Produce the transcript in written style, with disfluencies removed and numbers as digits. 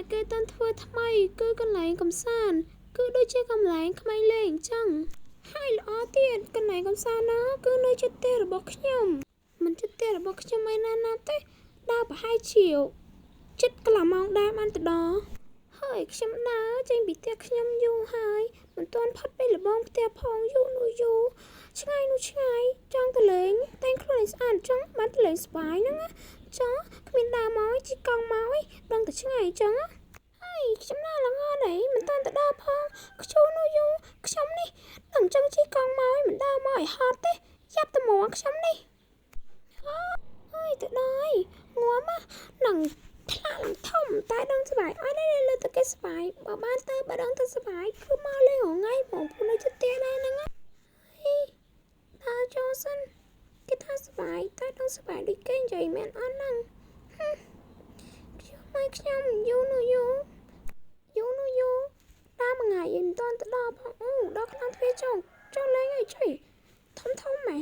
អ្នកគេតាន់ធ្វើថ្មីគឺកន្លែងកំសាន្តគឺដូចជាកន្លែងក្មេងលេងអញ្ចឹងហើយល្អទៀតកន្លែងកំសាន្តណាគឺនៅជិតផ្ទះរបស់ខ្ញុំមិនជិតផ្ទះរបស់ខ្ញុំឯណាណាទេដើរប្រហែលជាជិតកន្លះម៉ោងដែរបានទៅដល់ហើយខ្ញុំដើរចេញពីផ្ទះខ្ញុំយូរហើយមិនទាន់ផុតពីលបងផ្ទះផងយូរនោះយូរឆ្ងាយនោះឆ្ងាយចង់ទៅលេងតែងខ្លួនឲ្យស្អាតចង់បានទៅលេងស្បាយហ្នឹងចង់គ្មានដើរមកជិះកង់មកដឹងតែឆ្ងាយអញ្ចឹងហើយខ្ញុំដើរល្ងដែរមិនទាន់ទៅដល់ផងខ្ជូរនោះយូរខ្ញុំនេះដឹងចង់ជិះកង់មកមិនដើរមកឲ្យហត់ទេយ៉ាប់តែមកខ្ញុំនេះហើយទៅដល់ងាប់នឹងថ្លាឡើងធំតែដឹងស្បាយអត់ទេលើទៅគេស្បាយបើបានទៅបើដឹងទៅស្បាយគឺមកលេងរងៃបងប្អូននៅជិតផ្ទះដែរហ្នឹងហើយដើរចូលសិនគេថាស្បាយតែដឹងស្បាយដូចគេនិយាយមែនអត់ហ្នឹងខ្ញុំយូរនោះយូរដើរមួយថ្ងៃមិនទាន់ទៅដល់ផងអូដល់ខ្លាំងទ្វារចុះលេងអីចុយធំម៉ែ